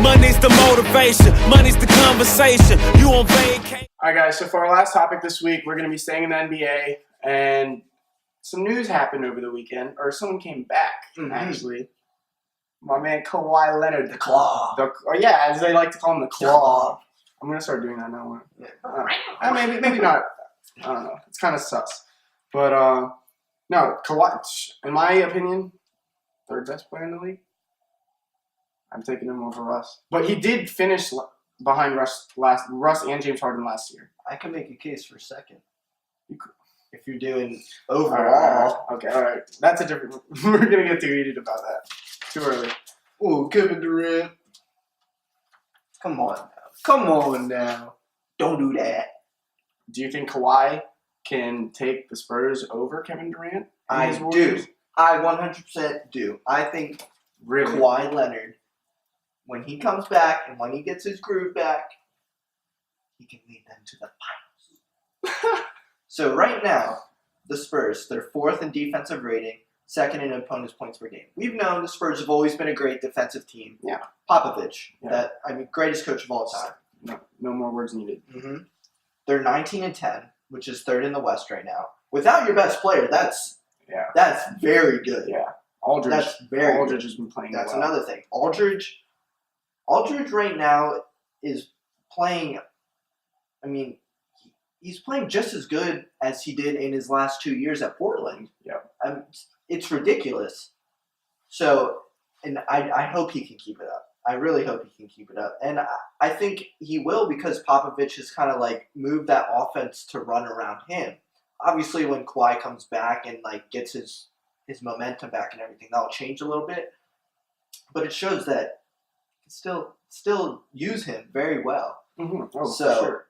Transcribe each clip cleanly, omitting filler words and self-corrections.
Money's the motivation, money's the conversation. You on vacation. All right, guys, so for our last topic this week, we're going to be staying in the NBA, and some news happened over the weekend, or someone came back, actually. My man Kawhi Leonard. The Claw. As they like to call him, the Claw. I'm going to start doing that now. Maybe not. I don't know. It's kind of sus. But, no, Kawhi, in my opinion, third best player in the league. I'm taking him over Russ. But he did finish behind Russ and James Harden last year. I can make a case for second. You could. If you're doing overall. All right. That's a different. We're going to get too heated about that. Too early. Oh, Kevin Durant. Come on now. Don't do that. Do you think Kawhi can take the Spurs over Kevin Durant? I do. I 100% do. I think Kawhi Leonard, when he comes back and when he gets his groove back, he can lead them to the finals. So right now, the Spurs, they're fourth in defensive rating, second in opponents' points per game. We've known the Spurs have always been a great defensive team. Yeah. Popovich, greatest coach of all time. No more words needed. Mm-hmm. They're 19-10, which is third in the West right now. Without your best player, that's very good. Yeah. Aldridge. That's very Aldridge good. has been playing That's well. another thing. Aldridge right now is playing, he's playing just as good as he did in his last 2 years at Portland. Yeah. It's ridiculous. So, and I hope he can keep it up. I really hope he can keep it up. And I think he will, because Popovich has kind of like moved that offense to run around him. Obviously, when Kawhi comes back and like gets his momentum back and everything, that'll change a little bit. But it shows that he can still use him very well. Mm-hmm. Oh, so, for sure.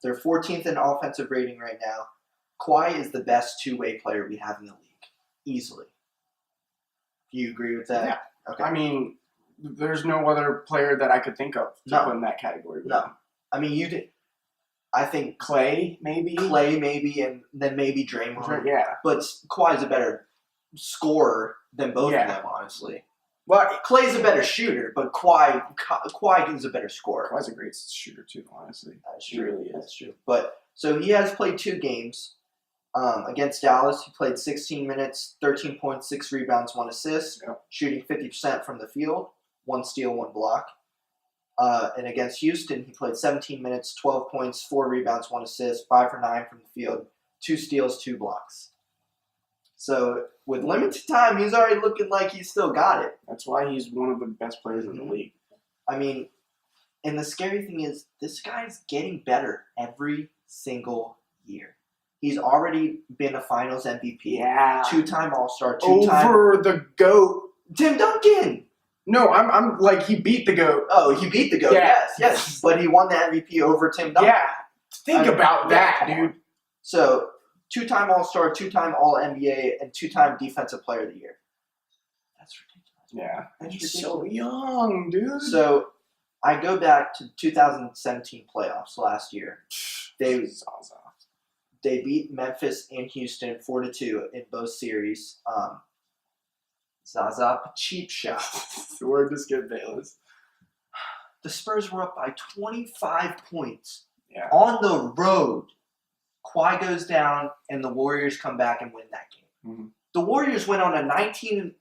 They're 14th in offensive rating right now. Kawhi is the best two-way player we have in the league, easily. Do you agree with that? Yeah. Okay. I mean, there's no other player that I could think of to put in that category. No. I mean, you did. I think Clay, maybe, and then maybe Draymond. Yeah. But Kawhi's a better scorer than both of them, honestly. Well, Clay's a better shooter, but Kawhi is a better scorer. Kawhi's a great shooter too, honestly. That's He true. really is. That's true. But so he has played 2 games. Against Dallas, he played 16 minutes, 13 points, 6 rebounds, 1 assist, shooting 50% from the field, 1 steal, 1 block. And against Houston, he played 17 minutes, 12 points, 4 rebounds, 1 assist, 5 for 9 from the field, 2 steals, 2 blocks. So with limited time, he's already looking like he's still got it. That's why he's one of the best players in the league. I mean, and the scary thing is, this guy's getting better every single year. He's already been a Finals MVP. Yeah. 2-time All-Star. Over the GOAT. Tim Duncan. No, I'm like, he beat the GOAT. Oh, he beat the GOAT. Yeah. Yes. But he won the MVP over Tim Duncan. Yeah. Think about that, dude. So, 2-time All-Star, 2-time All-NBA, and 2-time Defensive Player of the Year. That's ridiculous. Yeah. That's He's ridiculous. so young, dude. So, I go back to 2017 playoffs last year. They beat Memphis and Houston 4-2 in both series. Zaza, cheap shot. Word to Skip Bayless. The Spurs were up by 25 points on the road. Kawhi goes down, and the Warriors come back and win that game. Mm-hmm. The Warriors went on a 19-0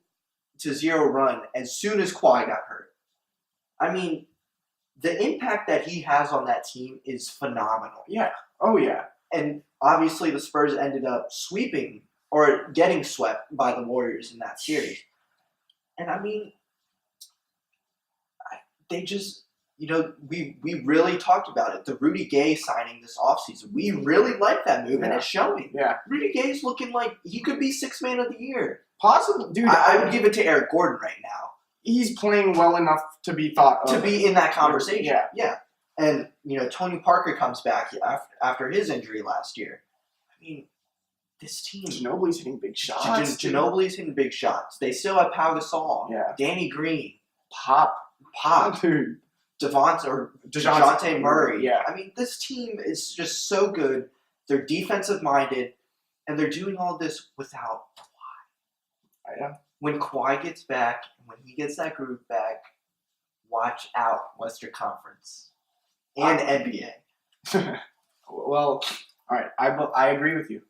run as soon as Kawhi got hurt. I mean, the impact that he has on that team is phenomenal. Yeah. Oh, yeah. And obviously the Spurs ended up sweeping or getting swept by the Warriors in that series. And I mean, they just, we really talked about it. The Rudy Gay signing this offseason. We really like that move, and it's showing. Yeah. Rudy Gay's looking like he could be 6th man of the year. Possibly. Dude, I would give it to Eric Gordon right now. He's playing well enough to be thought of. To be in that conversation. Yeah. And, Tony Parker comes back after his injury last year. I mean, this team... Ginobili's hitting big shots. Ginobili's hitting big shots. They still have Pau Gasol. Yeah. Danny Green. Pop. Dude. DeJounte Murray. Yeah. I mean, this team is just so good. They're defensive-minded, and they're doing all this without Kawhi. Yeah. When Kawhi gets back, and when he gets that groove back, watch out, Western Conference and NBA. Well, all right. I agree with you.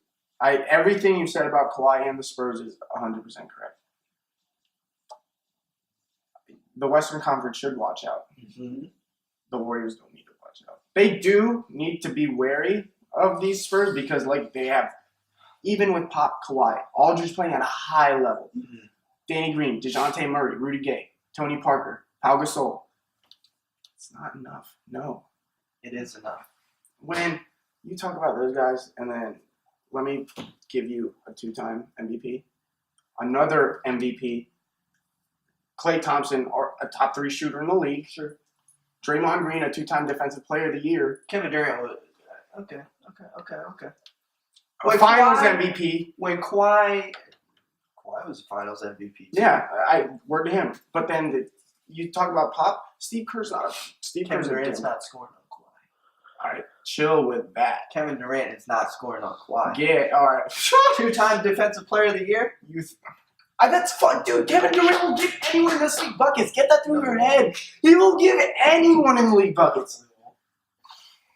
Everything you said about Kawhi and the Spurs is 100% correct. The Western Conference should watch out. Mm-hmm. The Warriors don't need to watch out. They do need to be wary of these Spurs because, like, they have, even with Pop, Kawhi, Aldridge playing at a high level. Mm-hmm. Danny Green, DeJounte Murray, Rudy Gay, Tony Parker, Pau Gasol. It's not enough. No. It is enough. When you talk about those guys, and then let me give you a 2-time MVP, another MVP, Klay Thompson, or a top 3 shooter in the league. Sure. Draymond Green, a 2-time Defensive Player of the Year. Kevin Durant was okay. A Finals MVP. When Kawhi was a Finals MVP. Yeah, word to him. But then you talk about Pop. Steve Kerr's not. Kevin Durant's not scoring on Kawhi. All right, chill with that. Kevin Durant is not scoring on Kawhi. Yeah, all right. 2-time Defensive Player of the Year. That's fun, dude. Kevin Durant will give anyone in this league buckets. Get that through your head. He will give anyone in the league buckets.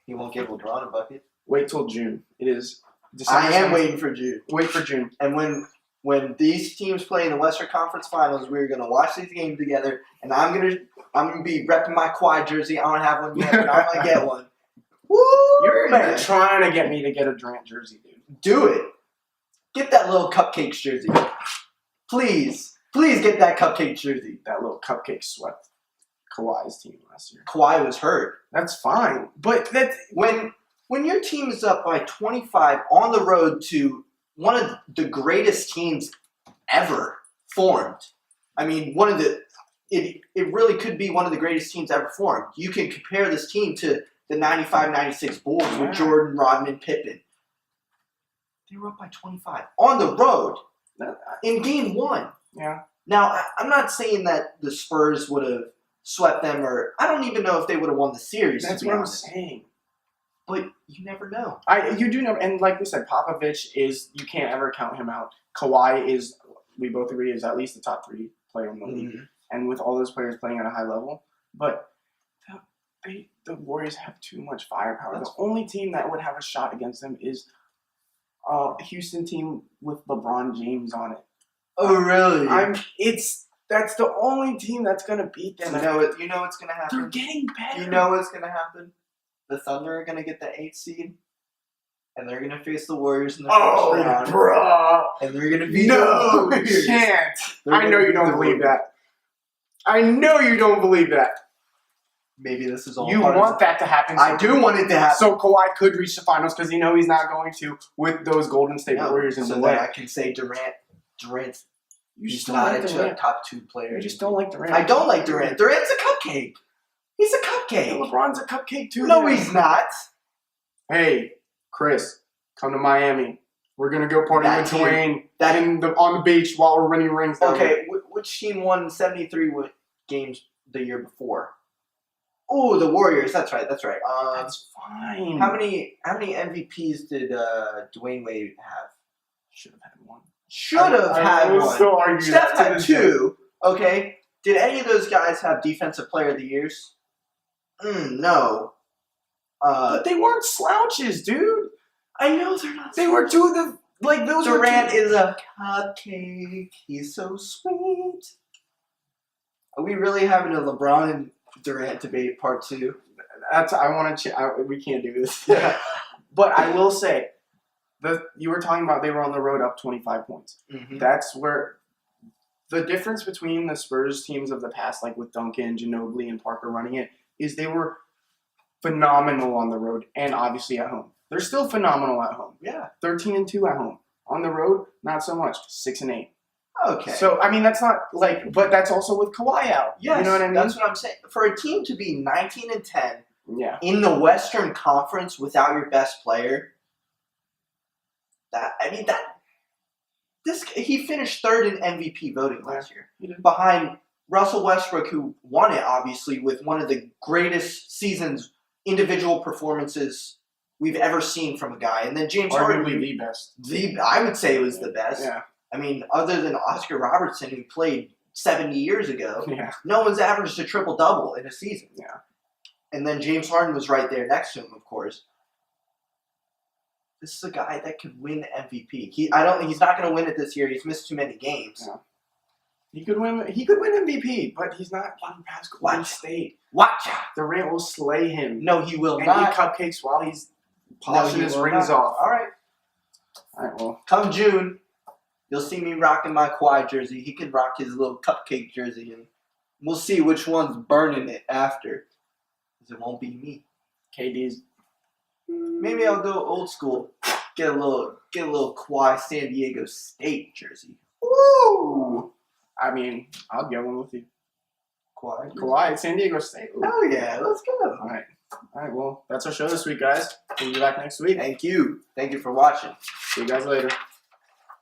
He won't give LeBron a bucket. Wait till June. It is December. I am 17th. waiting for June. Wait for June. And when these teams play in the Western Conference Finals, we're gonna watch these games together, and I'm gonna be repping my Kawhi jersey. I don't have one yet, but I'm gonna get one. Woo! You're trying to get me to get a Durant jersey, dude. Do it. Get that little Cupcakes jersey. Please get that Cupcake jersey. That little cupcake swept Kawhi's team last year. Kawhi was hurt. That's fine, but that's When your team is up by 25 on the road to one of the greatest teams ever formed. I mean, it really could be one of the greatest teams ever formed. You can compare this team to the 95-96 Bulls with Jordan, Rodman, Pippen. They were up by 25 on the road in Game 1. Yeah. Now, I'm not saying that the Spurs would have swept them, or I don't even know if they would have won the series. That's what I'm saying. But you never know. You do know, and like we said, Popovich you can't ever count him out. Kawhi is, we both agree, is at least the top 3 player in the league. And with all those players playing at a high level. But the Warriors have too much firepower. The only team that would have a shot against them is a Houston team with LeBron James on it. Oh, really? That's the only team that's going to beat them. You know what's going to happen? They're getting better. You know what's going to happen? The Thunder are going to get the 8th seed, and they're going to face the Warriors in the first round. Bruh. And they're going to beat No, the you Warriors. can't. They're I know gonna you beat don't the believe Warriors. that. I know you don't believe that. Maybe this is all You part want of that to happen. I do want it to happen. So Kawhi could reach the finals because he's not going to with those Golden State Warriors in so the then way. I can say Durant's You he's just don't not like a Durant. top 2 player. You just don't like Durant. I don't like Durant. Durant's a cupcake. He's a Yeah, cupcake. LeBron's a cupcake too. No, man. he's not. Hey, Chris, come to Miami. We're gonna go party That with team- Dwayne on the beach while we're winning rings. Down there. Okay, which team won 73 games the year before? Oh, the Warriors. That's right. That's fine. How many MVPs did Dwayne Wade have? Should have had one. Should have had will one. still argue Steph that to had this day. 2. Okay. Did any of those guys have Defensive Player of the Years? No. But they weren't slouches, dude. I know they're not. They were two of the those. Durant is a cupcake. He's so sweet. Are we really having a LeBron and Durant debate part 2? We can't do this. But I will say, you were talking about they were on the road up 25 points. Mm-hmm. That's where the difference between the Spurs teams of the past, like with Duncan, Ginobili, and Parker running it, is they were phenomenal on the road and obviously at home. They're still phenomenal at home. Yeah. 13-2 at home. On the road, not so much. 6-8. Okay. So I mean, that's not but that's also with Kawhi out. Yes, you know what I mean? That's what I'm saying. For a team to be 19-10 Yeah. in the Western Conference without your best player, he finished 3rd in MVP voting last year, he did. behind Russell Westbrook, who won it obviously with one of the greatest seasons, individual performances we've ever seen from a guy, and then James Harden. Arguably the best. I would say it was the best. Yeah. I mean, other than Oscar Robertson, who played 70 years ago. Yeah. No one's averaged a triple-double in a season. Yeah. And then James Harden was right there next to him, of course. This is a guy that could win MVP. He's not going to win it this year. He's missed too many games. Yeah. He could win MVP, but he's not getting past Golden State. Watch out. Durant will slay him. No, he will And not. eat cupcakes while he's polishing he his will rings not. off. All right. All right, well. Come June, you'll see me rocking my Kawhi jersey. He can rock his little cupcake jersey, and we'll see which one's burning it after. Because it won't be me. KD's. Maybe I'll go old school. Get a little Kawhi San Diego State jersey. Woo! I mean, I'll get one with you. Kawhi. San Diego State. Ooh. Oh yeah, let's go. All right, well, that's our show this week, guys. We'll be back next week. Thank you. Thank you for watching. See you guys later.